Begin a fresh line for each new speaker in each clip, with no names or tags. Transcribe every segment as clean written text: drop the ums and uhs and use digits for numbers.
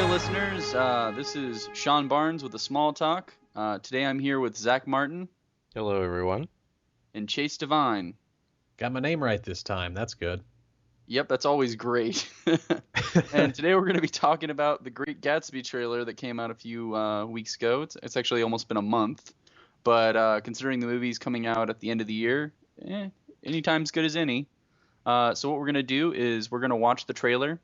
listeners. This is Sean Barnes with the Small Talk. Today I'm here with Zach Martin.
Hello, everyone.
And Chase Devine.
Got my name right this time. That's good.
Yep, that's always great. And today we're going to be talking about the Great Gatsby trailer that came out a few weeks ago. It's actually almost been a month. But considering the movie's coming out at the end of the year, anytime's good as any. So what we're going to do is we're going to watch the trailer.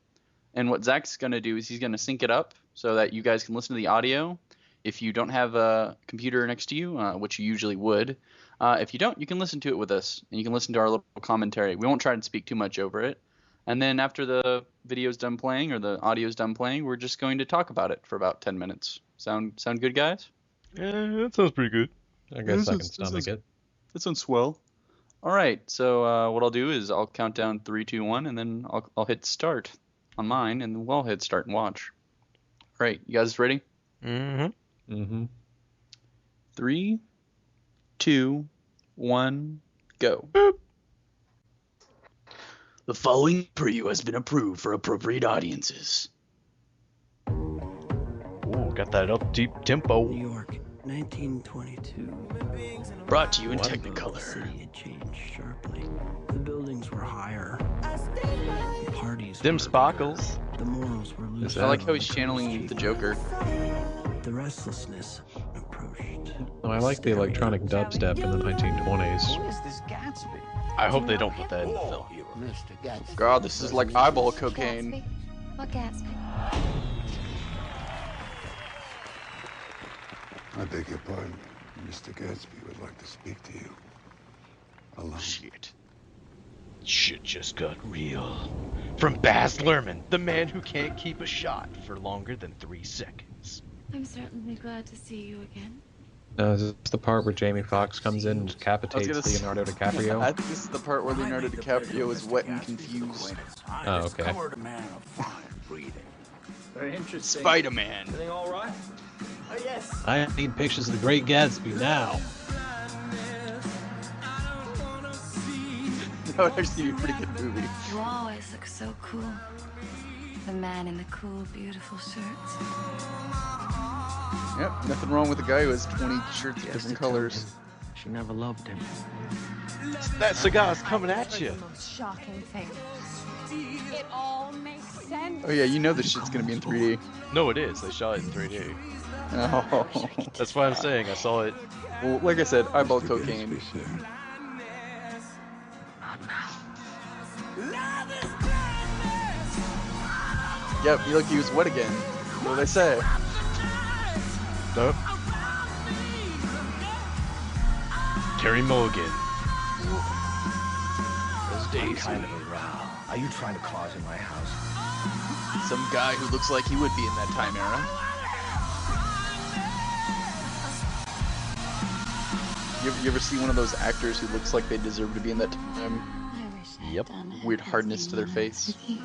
And what Zach's going to do is he's going to sync it up so that you guys can listen to the audio. If you don't have a computer next to you, which you usually would, if you don't, you can listen to it with us. And you can listen to our little commentary. We won't try to speak too much over it. And then after the video's done playing or the audio's done playing, we're just going to talk about it for about 10 minutes. Sound good, guys?
Yeah, that sounds pretty good.
I guess I can stomach it.
That sounds swell. All right, so what I'll do is I'll count down 3, 2, 1, and then I'll hit start on mine, and then we'll hit start and watch. All right, you guys ready?
Mm-hmm.
Mm-hmm.
3, 2, 1, go.
Boop.
The following preview has been approved for appropriate audiences.
Ooh, got that up deep tempo.
New York, 1922.
Brought to you in
The
Technicolor.
city had changed sharply. The buildings were higher. The parties
Them
were
sparkles.
bigger. The morals were looser.
I like how he's channeling the Joker.
The restlessness approached.
Oh, I like the electronic dubstep in the 1920s.
What is this Gatsby?
I hope they don't put that in the film.
Mr. Gatsby.
God, this is like eyeball cocaine.
Gatsby? What Gatsby?
I beg your pardon. Mr. Gatsby would like to speak to you. Alone.
Shit just got real. From Baz Luhrmann, the man who can't keep a shot for longer than 3 seconds.
I'm certainly glad to see you again.
Is this the part where Jamie Foxx comes in and decapitates Leonardo DiCaprio?
I think this is the part where Leonardo DiCaprio is wet and confused.
Oh, okay.
A man of fine breeding.
Very interesting.
Spider-Man.
Everything all right? Oh, yes.
I need pictures of the Great Gatsby now.
That would actually be a pretty good movie.
You always look so cool. The man in the cool, beautiful shirts.
Yep, nothing wrong with a guy who has 20 shirts of different colors.
She never loved him.
That cigar's coming at you.
The most shocking thing. It all makes sense.
Oh yeah, you know this shit's gonna be in 3D.
No, it is. They shot it in 3D.
Oh.
That's why I'm saying I saw it.
Well, like I said, eyeball cocaine. Yep, you look, he was wet again. What did I say?
Nope. Carrie Mulligan.
Those days kind of a row. Are you trying to cause in my house?
Some guy who looks like he would be in that time era. You ever see one of those actors who looks like they deserve to be in that time?
I wish I
Yep.
had done
Weird
everything
hardness to their
when I
face.
was with you.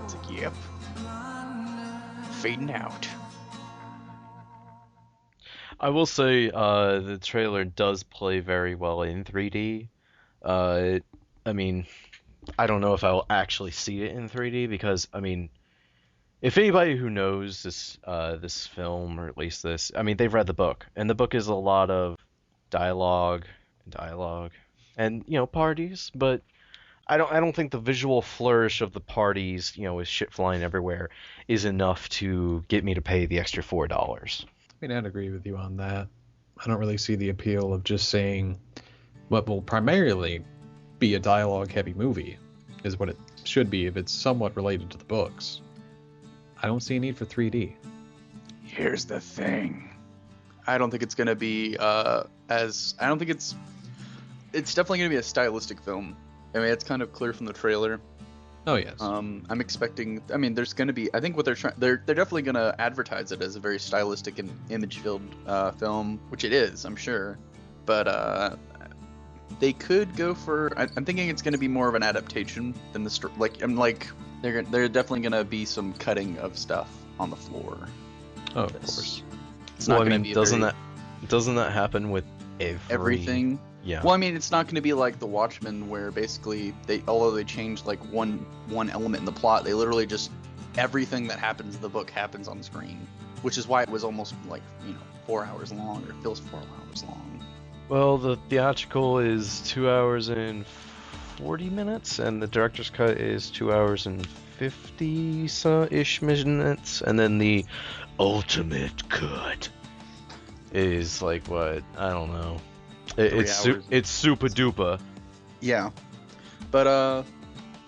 It's like, yep. Fading out.
I will say the trailer does play very well in 3D. I mean, I don't know if I will actually see it in 3D because, I mean, if anybody who knows this film, or at least this, I mean, they've read the book, and the book is a lot of dialogue, and parties, but I don't think the visual flourish of the parties, with shit flying everywhere, is enough to get me to pay the extra $4.
I mean, I'd agree with you on that. I don't really see the appeal of just saying what will primarily be a dialogue-heavy movie, is what it should be if it's somewhat related to the books. I don't see a need for 3D.
Here's the thing. I don't think it's gonna be I don't think it's definitely gonna be a stylistic film. I mean, it's kind of clear from the trailer.
Oh, yes.
I'm expecting. I mean, there's gonna be. I think what they're definitely gonna advertise it as a very stylistic and image-filled film, which it is, I'm sure. But they could go for. I'm thinking it's gonna be more of an adaptation than the story. They're definitely gonna be some cutting of stuff on the floor.
Oh, of course.
It's not gonna be
doesn't that happen with
everything?
Yeah.
Well, I mean, it's not going to be like The Watchmen, where basically although they changed like one element in the plot, they literally just everything that happens in the book happens on screen, which is why it was almost like 4 hours long, or feels 4 hours long.
Well, the theatrical is 2 hours and 40 minutes, and the director's cut is 2 hours and 50-ish minutes, and then the ultimate cut is like what? I don't know. It's super duper.
Yeah, but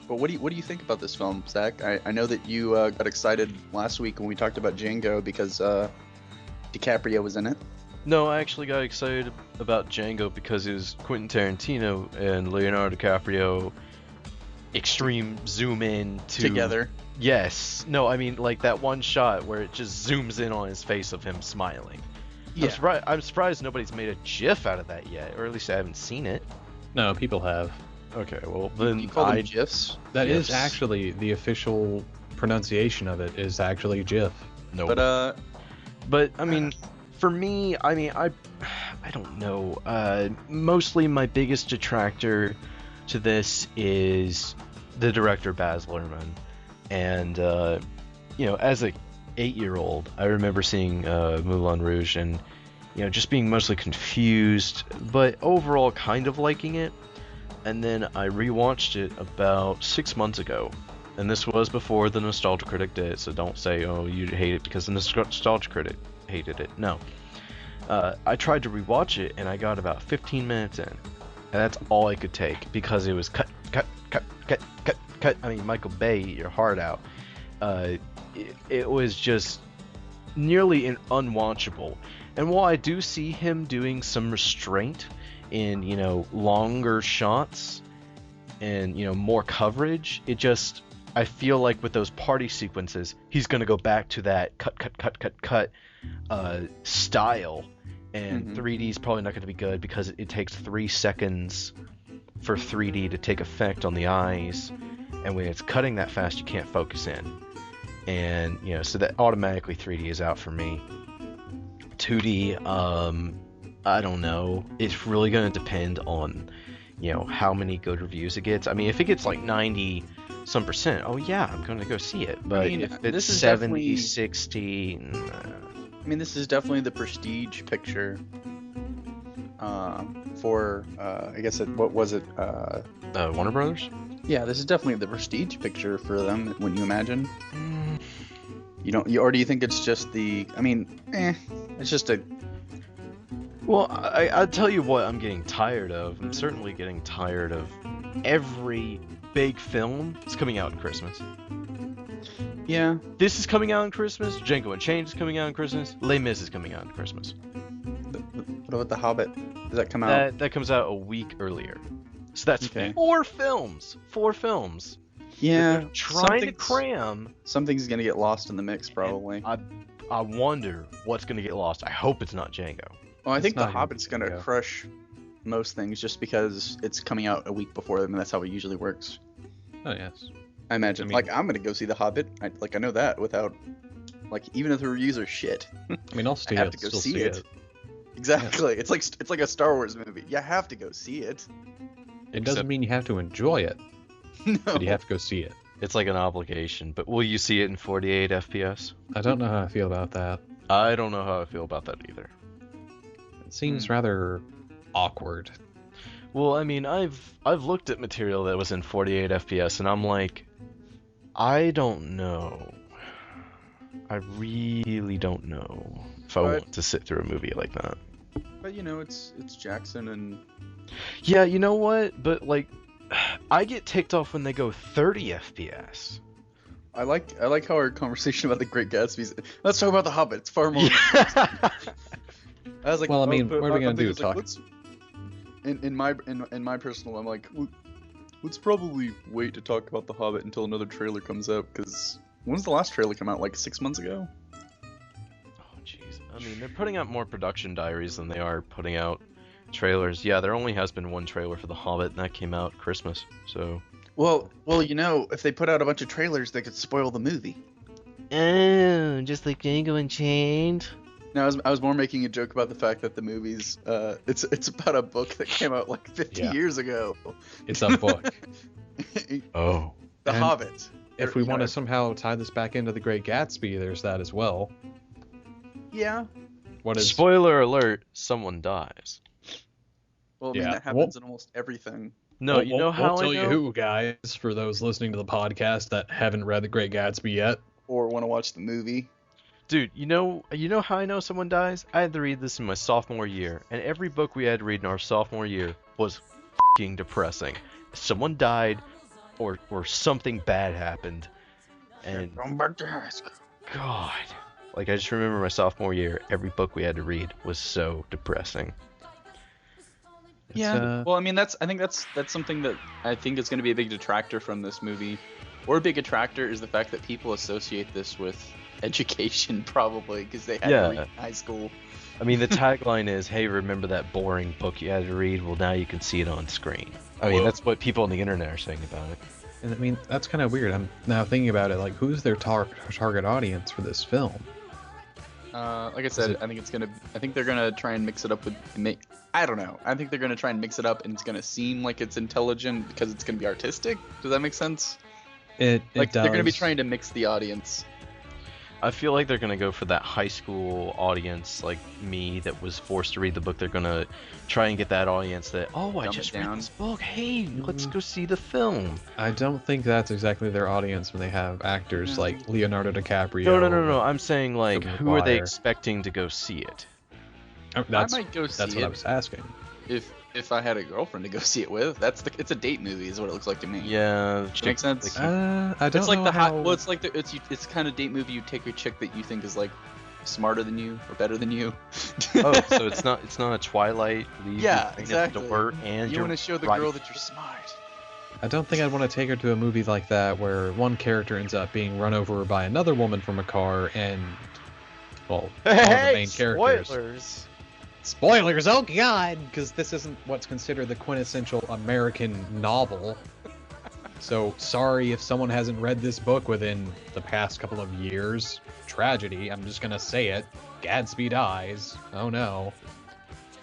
what do you think about this film, Zach? I know that you got excited last week when we talked about Django because DiCaprio was in it.
No, I actually got excited about Django because it was Quentin Tarantino and Leonardo DiCaprio extreme zoom in
together.
Yes. No, I mean like that one shot where it just zooms in on his face of him smiling. Yeah. I'm surprised nobody's made a GIF out of that yet, or at least I haven't seen it.
No, people have.
Okay, well then
you call them GIFs?
That is actually the official pronunciation of it. Is actually GIF.
No.
But
I mean, for me, I mean, I don't know. Mostly my biggest detractor to this is the director Baz Luhrmann, and as a 8-year-old, I remember seeing Moulin Rouge and just being mostly confused, but overall kind of liking it. And then I rewatched it about 6 months ago, and this was before the Nostalgia Critic did. So don't say, "Oh, you hate it because the Nostalgia Critic hated it." No. I tried to rewatch it, and I got about 15 minutes in, and that's all I could take because it was cut. I mean, Michael Bay, eat your heart out. It was just nearly unwatchable. And while I do see him doing some restraint in longer shots and more coverage, I feel like with those party sequences he's gonna go back to that cut style, and 3D is probably not going to be good because it takes 3 seconds for 3D to take effect on the eyes, and when it's cutting that fast you can't focus in, and so that automatically 3D is out for me. 2D, I don't know. It's really going to depend on how many good reviews it gets. I mean, if it gets like 90 some percent, oh yeah, I'm going to go see it. But if it's 70, 60,
I mean, this is definitely the prestige picture for, I guess, what was it?
Warner Brothers?
Yeah, this is definitely the prestige picture for them, wouldn't you imagine? Or do you think it's just it's just a...
Well, I'll tell you what I'm getting tired of. I'm certainly getting tired of every big film that's coming out at Christmas.
Yeah.
This is coming out on Christmas. Django Unchained is coming out on Christmas. Les Mis is coming out on Christmas.
What about The Hobbit? Does that come out?
That comes out a week earlier. So that's 4 films. 4 films.
Yeah.
Trying to cram.
Something's gonna get lost in the mix, probably.
I wonder what's gonna get lost. I hope it's not Django.
Well, I think The Hobbit's gonna crush most things just because it's coming out a week before them, and that's how it usually works.
Oh yes.
I imagine. I'm gonna go see The Hobbit. I know that without, even if the reviews are shit.
I mean, I
have to go see it. Exactly. Yeah. It's like a Star Wars movie. You have to go see it.
It doesn't mean you have to enjoy it. No. But you have to go see it.
It's like an obligation. But will you see it in 48 FPS?
I don't know how I feel about that.
I don't know how I feel about that either.
It seems rather awkward.
Well, I mean, I've looked at material that was in 48 FPS, and I'm like, I don't know. I really don't know if I want to sit through a movie like that.
But it's Jackson and...
Yeah, you know what? But I get ticked off when they go 30 FPS.
I like how our conversation about The Great Gatsby's... Let's talk about The Hobbit. It's far more...
I was like, well, I mean, what are we gonna do? Talk?
In my personal, I'm like, let's probably wait to talk about The Hobbit until another trailer comes out, because when's the last trailer come out? 6 months ago?
Oh, jeez. I mean, they're putting out more production diaries than they are putting out trailers. Yeah, there only has been one trailer for The Hobbit, and that came out Christmas, so...
Well, if they put out a bunch of trailers, they could spoil the movie.
Oh, just like Django Unchained?
No, I was more making a joke about the fact that the movie's it's about a book that came out 50 years ago.
It's a book.
The Hobbit.
if we want to somehow tie this back into The Great Gatsby, there's that as well.
Yeah.
What is
Spoiler alert, someone dies.
Well, I mean,
Yeah.
that happens in almost everything.
No, you know how
I'll
I
tell
know?
you who, guys, for those listening to the podcast that haven't read The Great Gatsby yet.
Or want to watch the movie.
Dude, you know how I know someone dies? I had to read this in my sophomore year, and every book we had to read in our sophomore year was f***ing depressing. Someone died, or something bad happened, and
Going back to high school.
God, like I just remember my sophomore year, every book we had to read was so depressing.
Yeah. Well, I mean, I think that's something that I think is going to be a big detractor from this movie. Or a big detractor is the fact that people associate this with education, probably, because they had to read in high school.
I mean, the tagline is, "Hey, remember that boring book you had to read? Well, now you can see it on screen." I mean, that's what people on the internet are saying about it.
And I mean, that's kind of weird. I'm now thinking about it, like, who's their target audience for this film?
Like I said, I think they're gonna try and mix it up with. I don't know. I think they're gonna try and mix it up, and it's gonna seem like it's intelligent because it's gonna be artistic. Does that make sense?
It
Like
does.
they're gonna be trying to mix the audience.
I feel like they're gonna go for that high school audience, like me, that was forced to read the book. They're gonna try and get that audience that, oh, I
Dumb
just
it
read
down.
this book. Hey, let's go see the film.
I don't think that's exactly their audience when they have actors like Leonardo DiCaprio.
No. I'm saying, like,
Tobey
who are they
Maguire.
expecting to go see it?
That's,
I might go see
that's what
it
I was asking.
if I had a girlfriend to go see it with. It's a date movie, is what it looks like to me.
Yeah,
Does that make sense?
I don't
It's like
know
the
how...
hot. Well, it's like it's kind of date movie. You take a chick that you think is like smarter than you or better than you.
Oh, so it's not a Twilight. Leave
Yeah,
your thing at
exactly.
the door and
You
you're
want to show the
right.
girl that you're smart.
I don't think I'd want to take her to a movie like that where one character ends up being run over by another woman from a car and, well, one of the main characters.
Spoilers.
Spoilers! Oh god! Because this isn't what's considered the quintessential American novel. So, sorry if someone hasn't read this book within the past couple of years. Tragedy, I'm just gonna say it. Gatsby dies. Oh no.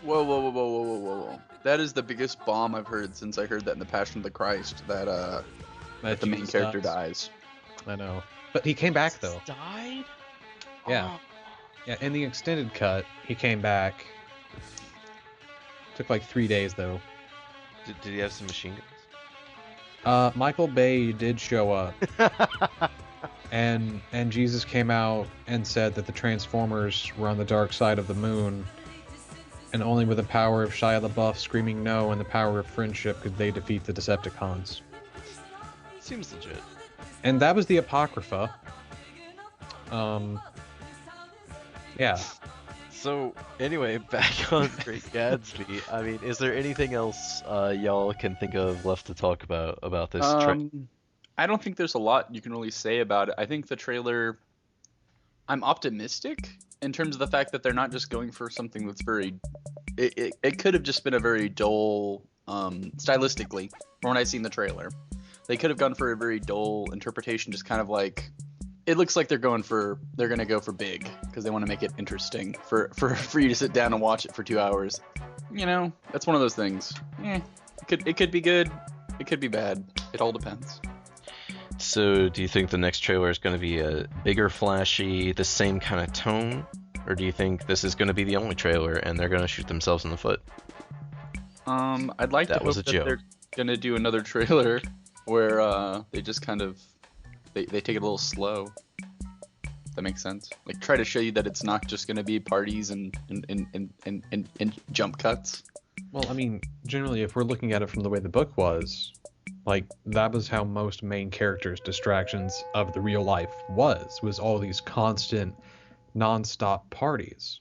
Whoa. That is the biggest bomb I've heard since I heard that in The Passion of the Christ, that the main
Jesus
character
dies.
dies.
I know. But he came back though.
Died?
Yeah. Yeah, in the extended cut, he came back. Took like 3 days though.
Did he have some machine guns?
Michael Bay did show up. and Jesus came out and said that the Transformers were on the dark side of the moon, and only with the power of Shia LaBeouf screaming no and the power of friendship could they defeat the Decepticons.
Seems legit.
And that was the Apocrypha. Yeah.
So, anyway, back on Great Gatsby. I mean, is there anything else y'all can think of left to talk about this trailer?
I don't think there's a lot you can really say about it. I think the trailer, I'm optimistic in terms of the fact that they're not just going for something that's very, it could have just been a very dull, stylistically, from what I seen the trailer. They could have gone for a very dull interpretation, just kind of like, it looks like they're gonna go for big because they want to make it interesting for you to sit down and watch it for 2 hours. You know, that's one of those things. It could be good, it could be bad. It all depends.
So, do you think the next trailer is going to be a bigger, flashy, the same kind of tone? Or do you think this is going to be the only trailer and they're going to shoot themselves in the foot?
I'd like to hope that they're gonna do another trailer where they just kind of they take it a little slow. That makes sense. Like, try to show you that it's not just gonna be parties and jump cuts.
Well, I mean, generally, if we're looking at it from the way the book was, like, that was how most main characters' distractions of the real life was all these constant, non-stop parties.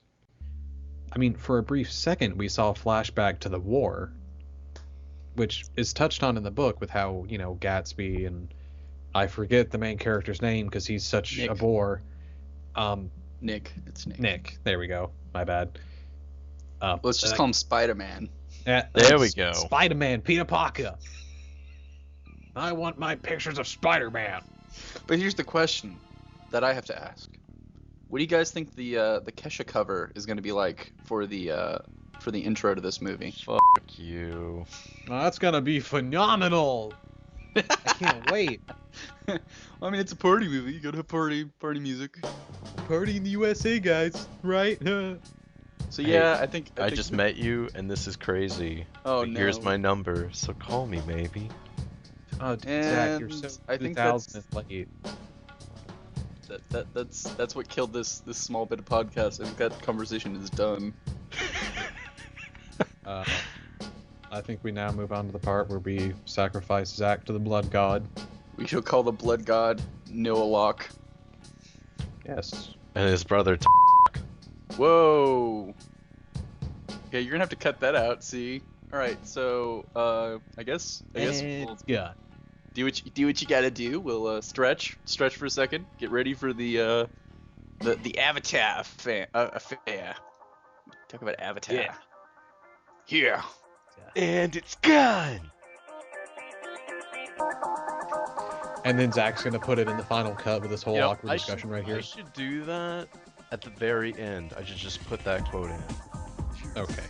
I mean, for a brief second, we saw a flashback to the war, which is touched on in the book with how, you know, Gatsby and I forget the main character's name because he's such a bore.
Nick. It's Nick.
Nick. There we go. My bad.
Let's just call him Spider-Man.
There we go.
Spider-Man, Peter Parker. I want my pictures of Spider-Man.
But here's the question that I have to ask. What do you guys think the Kesha cover is going to be like for the intro to this movie?
Fuck you.
Well, that's gonna be phenomenal. I can't wait.
Well, I mean, it's a party movie. You gotta have party music.
Party in the USA, guys. Right?
So
Hey,
yeah, I think
I just met you, and this is crazy.
Oh,
But here's
no.
my number, so call me, maybe.
Oh, Zach, you're
And
so
I think
2000 late.
that's what killed this small bit of podcast. I think that conversation is done.
I think we now move on to the part where we sacrifice Zach to the blood god.
We shall call the blood god Noah Locke.
Yes.
And his brother.
Whoa. Okay, you're gonna have to cut that out. See. All right. So I guess we'll
Yeah.
do what you gotta do. We'll stretch for a second. Get ready for the Avatar affair. Talk about Avatar.
Yeah.
Yeah.
And it's gone!
And then Zach's gonna put it in the final cut with this whole awkward discussion right here.
I should do that at the very end. I should just put that quote in.
Okay.